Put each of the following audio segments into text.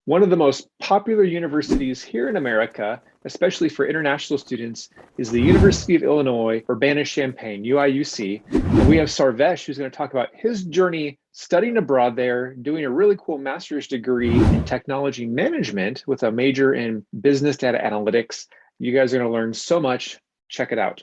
One of the most popular universities here in America, especially for international students, is the University of Illinois Urbana-Champaign, UIUC. And we have Sarvesh, who's going to talk about his journey studying abroad there, doing a really cool master's degree in technology management with a major in business data analytics. You guys are going to learn so much. Check it out.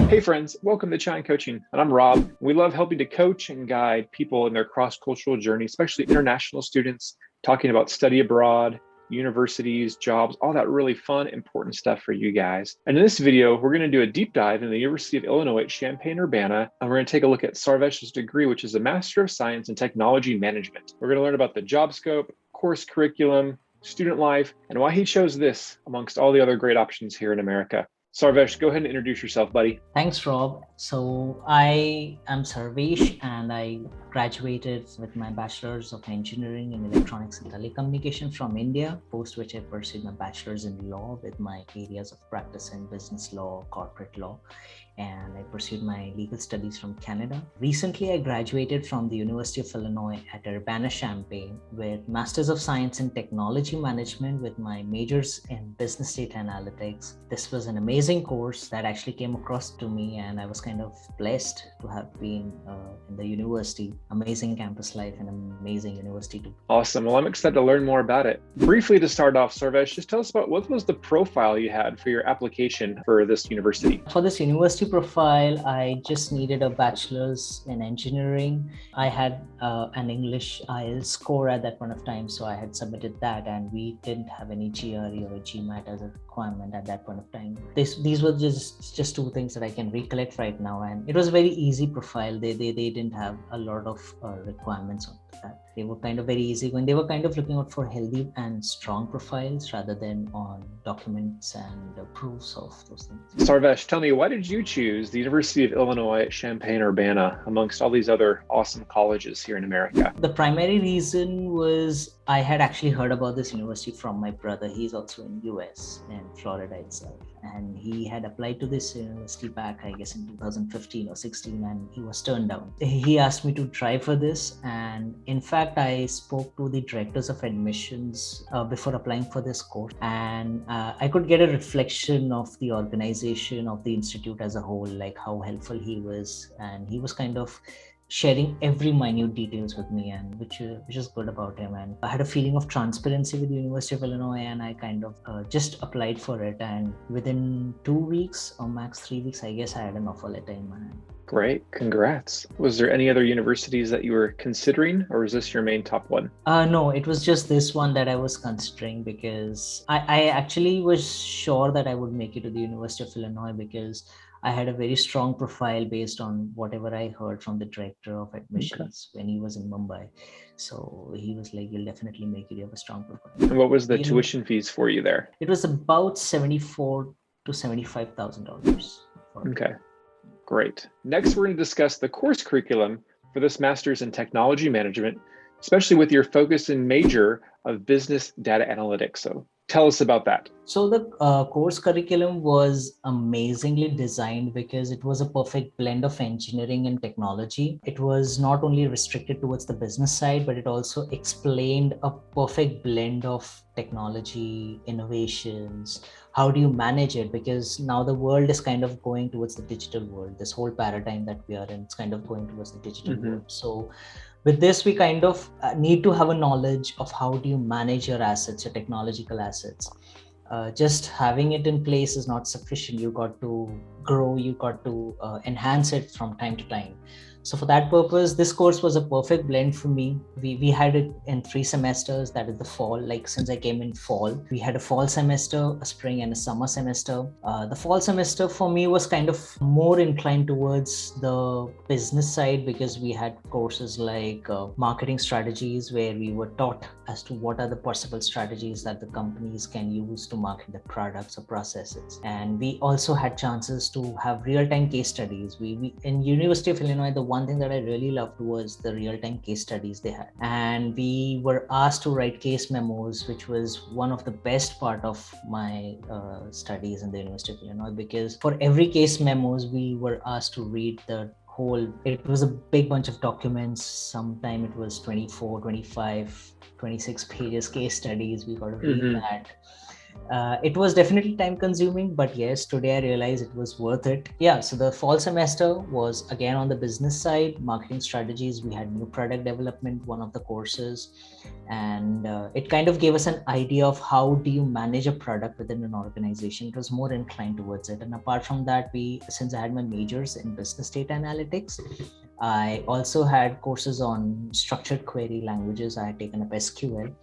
Hey friends, welcome to Chine Coaching, and I'm Rob. We love helping to coach and guide people in their cross-cultural journey, especially international students, talking about study abroad, universities, jobs, all that really fun, important stuff for you guys. And in this video, we're going to do a deep dive in the University of Illinois at Champaign-Urbana, and we're going to take a look at Sarvesh's degree, which is a Master of Science in Technology Management. We're going to learn about the job scope, course curriculum, student life, and why he chose this amongst all the other great options here in America. Sarvesh, go ahead and introduce yourself, buddy. Thanks, Rob. So I am Sarvesh, and I graduated with my Bachelor's of Engineering in Electronics and Telecommunication from India, post which I pursued my Bachelor's in Law with my areas of practice in business law, corporate law, and I pursued my legal studies from Canada. Recently, I graduated from the University of Illinois at Urbana-Champaign with Masters of Science in Technology Management with my majors in Business Data Analytics. This was an amazing course that actually came across to me, and I was kind of blessed to have been in the university. Amazing campus life and amazing university too. Awesome. Well, I'm excited to learn more about it. Briefly to start off, Sarvesh, just tell us about what was the profile you had for your application for this university? For this university profile, I just needed a bachelor's in engineering. I had an English IELTS score at that point of time, so I had submitted that, and we didn't have any GRE or GMAT as a requirement at that point of time. These were just two things that I can recollect right now, and it was a very easy profile. They didn't have a lot of requirements on that. They were kind of very easy going. They were kind of looking out for healthy and strong profiles rather than on documents and proofs of those things. Sarvesh, tell me, why did you choose the University of Illinois at Champaign-Urbana amongst all these other awesome colleges here in America? The primary reason was I had actually heard about this university from my brother. He's also in US, in Florida itself. And he had applied to this university back, I guess, in 2015 or 16, and he was turned down. He asked me to try for this. And in fact, I spoke to the directors of admissions before applying for this course. And I could get a reflection of the organization of the institute as a whole, like how helpful he was. And he was kind of sharing every minute details with me, and which is good about him. And I had a feeling of transparency with the University of Illinois, and I kind of just applied for it. And within 2 weeks or max 3 weeks, I guess I had an offer letter in my hand. Great, congrats. Was there any other universities that you were considering, or was this your main top one? No, it was just this one that I was considering, because I actually was sure that I would make it to the University of Illinois, because I had a very strong profile based on whatever I heard from the director of admissions when he was in Mumbai. So he was like, "You'll definitely make it. You have a strong profile." And what was the tuition fees for you there? It was about $74,000 to $75,000. Okay, great. Next, we're going to discuss the course curriculum for this Master's in Technology Management, especially with your focus and major of Business Data Analytics. So tell us about that. So the course curriculum was amazingly designed because it was a perfect blend of engineering and technology. It was not only restricted towards the business side, but it also explained a perfect blend of technology, innovations. How do you manage it? Because now the world is kind of going towards the digital world. This whole paradigm that we are in is kind of going towards the digital world. So with this, we kind of need to have a knowledge of how do you manage your assets, your technological assets. Just having it in place is not sufficient. You got to grow, you got to enhance it from time to time. So for that purpose, this course was a perfect blend for me. We had it in 3 semesters, that is the fall. Like since I came in fall, we had a fall semester, a spring and a summer semester. The fall semester for me was kind of more inclined towards the business side, because we had courses like marketing strategies, where we were taught as to what are the possible strategies that the companies can use to market their products or processes. And we also had chances to have real-time case studies. We in University of Illinois, the one thing that I really loved was the real-time case studies they had. And we were asked to write case memos, which was one of the best part of my studies in the University of Illinois, because for every case memos, we were asked to read it was a big bunch of documents. Sometime it was 24, 25, 26 pages case studies. We got to read that. It was definitely time consuming, but yes, today I realize it was worth it. Yeah, so the fall semester was again on the business side, marketing strategies. We had new product development, one of the courses, and it kind of gave us an idea of how do you manage a product within an organization. It was more inclined towards it. And apart from that, since I had my majors in business data analytics, I also had courses on structured query languages. I had taken up SQL,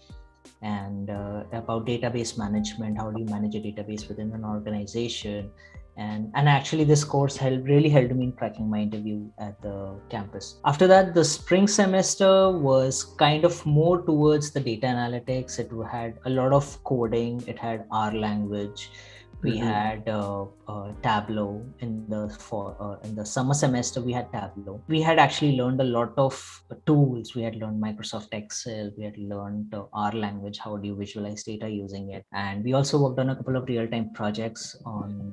and about database management. How do you manage a database within an organization? And actually this course really helped me in cracking my interview at the campus. After that, the spring semester was kind of more towards the data analytics. It had a lot of coding. It had R language. We had Tableau in the summer semester. We had Tableau. We had actually learned a lot of tools. We had learned Microsoft Excel. We had learned R language. How do you visualize data using it? And we also worked on a couple of real-time projects when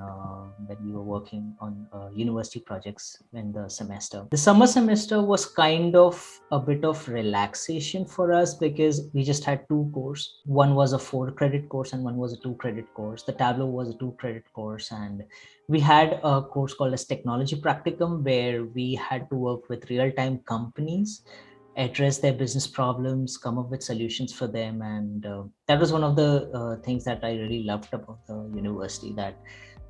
we were working on university projects in the semester. The summer semester was kind of a bit of relaxation for us because we just had two courses. One was a 4-credit course and one was a 2-credit course. The Tableau was a 2-credit course, and we had a course called as Technology Practicum, where we had to work with real-time companies, address their business problems, come up with solutions for them. And that was one of the things that I really loved about the university, that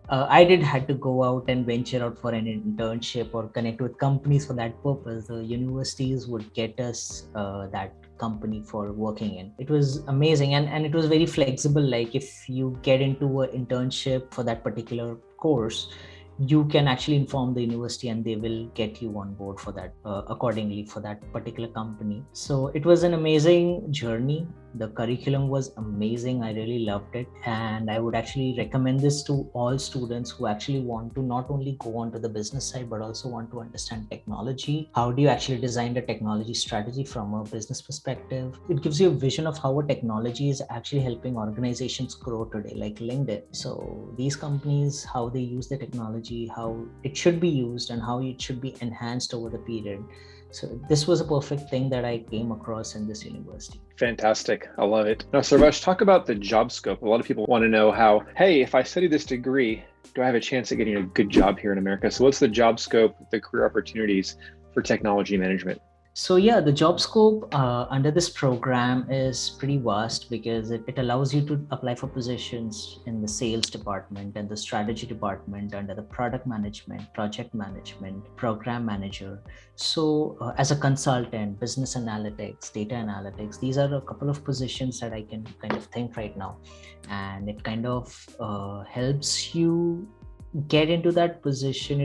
I had to go out and venture out for an internship or connect with companies for that purpose. The universities would get us that company for working in. It was amazing, and it was very flexible. Like if you get into an internship for that particular course, you can actually inform the university and they will get you on board for that accordingly for that particular company. So it was an amazing journey. The curriculum was amazing. I really loved it. And I would actually recommend this to all students who actually want to not only go on to the business side, but also want to understand technology. How do you actually design the technology strategy from a business perspective? It gives you a vision of how a technology is actually helping organizations grow today, like LinkedIn. So these companies, how they use the technology, how it should be used, and how it should be enhanced over the period. So this was a perfect thing that I came across in this university. Fantastic. I love it. Now, Sarvesh, talk about the job scope. A lot of people want to know how, hey, if I study this degree, do I have a chance at getting a good job here in America? So what's the job scope, the career opportunities for technology management? So yeah, the job scope under this program is pretty vast because it allows you to apply for positions in the sales department and the strategy department, under the product management, project management, program manager. So as a consultant, business analytics, data analytics, these are a couple of positions that I can kind of think right now. And it kind of helps you get into that position.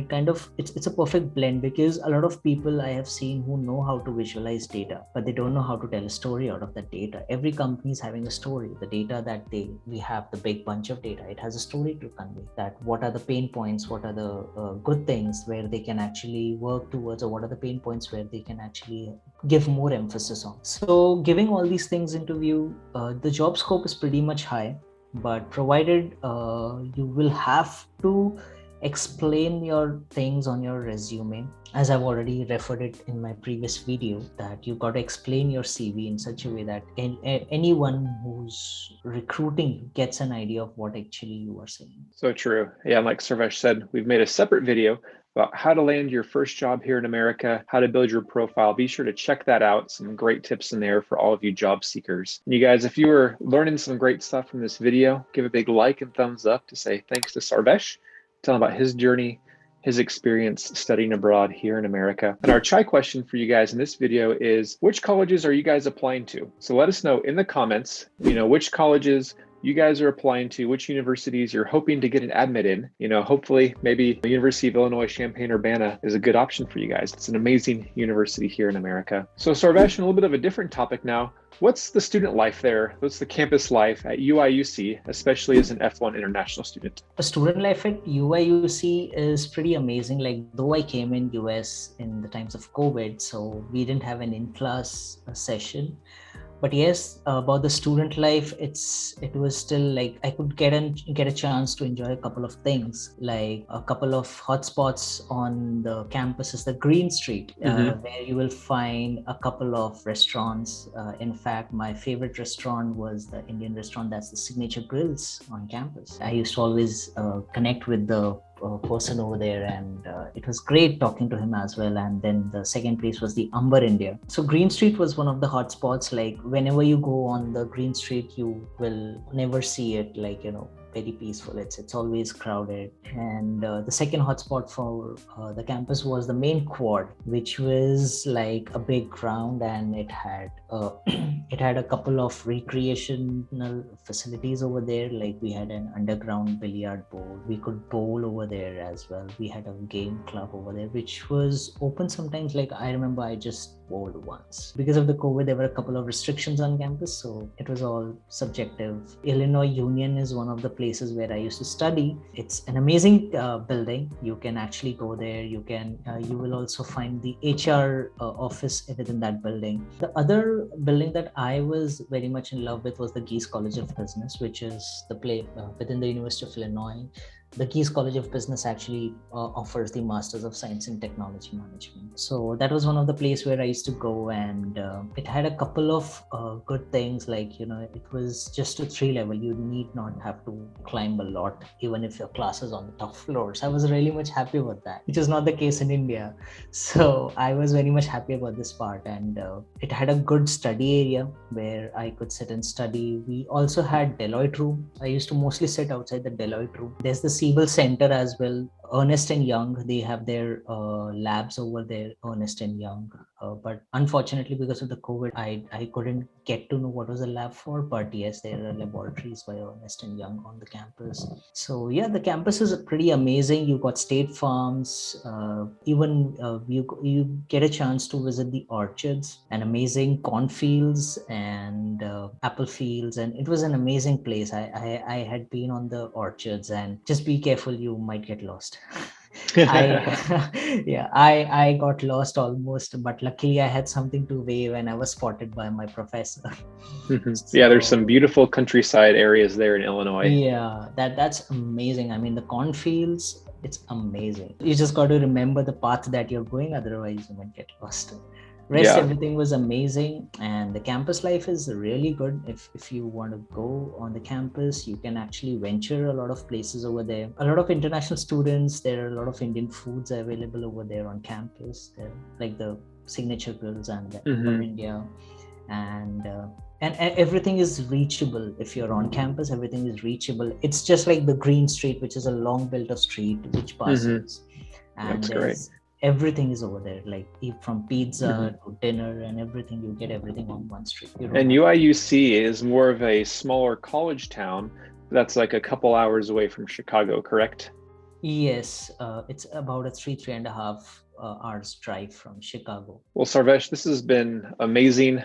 It's a perfect blend, because a lot of people I have seen who know how to visualize data, but they don't know how to tell a story out of that data. Every company is having a story. The data that we have, the big bunch of data, it has a story to convey. That what are the pain points, what are the good things where they can actually work towards, or what are the pain points where they can actually give more emphasis on. So giving all these things into view, the job scope is pretty much high. But provided you will have to explain your things on your resume, as I've already referred it in my previous video, that you got to explain your CV in such a way that anyone who's recruiting you gets an idea of what actually you are saying. So true. Yeah, like Sarvesh said, we've made a separate video about how to land your first job here in America, how to build your profile. Be sure to check that out. Some great tips in there for all of you job seekers. And you guys, if you were learning some great stuff from this video, give a big like and thumbs up to say thanks to Sarvesh, tell him about his journey, his experience studying abroad here in America. And our chai question for you guys in this video is, which colleges are you guys applying to? So let us know in the comments, which colleges you guys are applying to, which universities you're hoping to get an admit in. Hopefully maybe the University of Illinois Champaign Urbana is a good option for you guys. It's an amazing university here in America. So Sarvesh, a little bit of a different topic now. What's the student life there? What's the campus life at UIUC, especially as an F1 international student? The student life at UIUC is pretty amazing. Like, though I came in US in the times of COVID, so we didn't have an in-class session. But yes, about the student life, it was still like I could get a chance to enjoy a couple of things, like a couple of hotspots on the campus is the Green Street, where you will find a couple of restaurants. In fact, my favorite restaurant was the Indian restaurant that's the Signature Grills on campus. I used to always connect with the person over there, and it was great talking to him as well. And then the second place was the Amber India. So Green Street was one of the hot spots. Like, whenever you go on the Green Street, you will never see it like, very peaceful. It's always crowded. And the second hotspot for the campus was the main quad, which was like a big ground, and it had a couple of recreational facilities over there. Like, we had an underground billiard board. We could bowl over there as well. We had a game club over there, which was open sometimes. Like, I remember I just bowled once. Because of the COVID, there were a couple of restrictions on campus, so it was all subjective. Illinois Union is one of the places where I used to study. It's an amazing building. You can actually go there. You will also find the HR office within that building. The other building that I was very much in love with was the Geese College of Business, which is the place within the University of Illinois. The Geese College of Business actually offers the Masters of Science in Technology Management. So that was one of the places where I used to go, and it had a couple of good things. Like, it was just a 3-level. You need not have to climb a lot, even if your class is on the top floors. I was really much happy with that, which is not the case in India. So I was very much happy about this part, and it had a good study area where I could sit and study. We also had Deloitte room. I used to mostly sit outside the Deloitte room. There's the Siebel Center as well. Ernst & Young, they have their labs over there, Ernst & Young. But unfortunately, because of the COVID, I couldn't get to know what was the lab for. But yes, there are laboratories by Ernst & Young on the campus. So yeah, the campus is pretty amazing. You got state farms. Even you get a chance to visit the orchards and amazing cornfields and apple fields. And it was an amazing place. I had been on the orchards, and just be careful, you might get lost. I got lost almost, but luckily I had something to wave and I was spotted by my professor. Yeah, there's some beautiful countryside areas there in Illinois. Yeah, that's amazing. I mean, the cornfields, it's amazing. You just got to remember the path that you're going, otherwise you might get lost. Everything was amazing, and the campus life is really good. If you want to go on the campus, you can actually venture a lot of places over there. A lot of international students. There are a lot of Indian foods available over there on campus. They're like the Signature Grills and the Amber India, and everything is reachable. If you're on campus, everything is reachable. It's just like the Green Street, which is a long built-up street which passes, and that's great. Everything is over there, like from pizza to dinner and everything. You get everything on one street. And UIUC is more of a smaller college town that's like a couple hours away from Chicago, correct? Yes, it's about a 3.5 hours drive from Chicago. Well, Sarvesh, this has been amazing.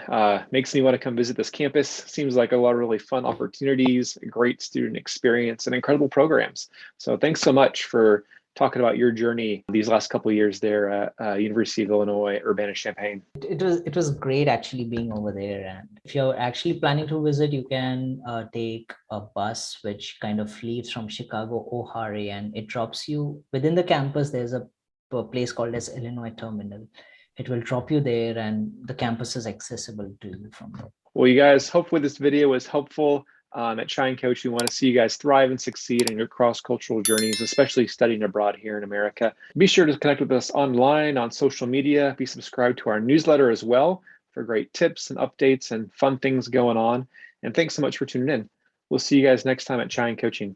Makes me want to come visit this campus. Seems like a lot of really fun opportunities, a great student experience, and incredible programs. So thanks so much for talking about your journey these last couple of years there at University of Illinois Urbana-Champaign. It was great actually being over there. And if you're actually planning to visit, you can take a bus which kind of leaves from Chicago O'Hare, and it drops you within the campus. There's a place called as Illinois Terminal. It will drop you there, and the campus is accessible to you from there. Well, you guys, hopefully this video was helpful. At Shine Coach, we want to see you guys thrive and succeed in your cross-cultural journeys, especially studying abroad here in America. Be sure to connect with us online on social media. Be subscribed to our newsletter as well for great tips and updates and fun things going on. And thanks so much for tuning in. We'll see you guys next time at Shine Coaching.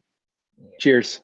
Cheers.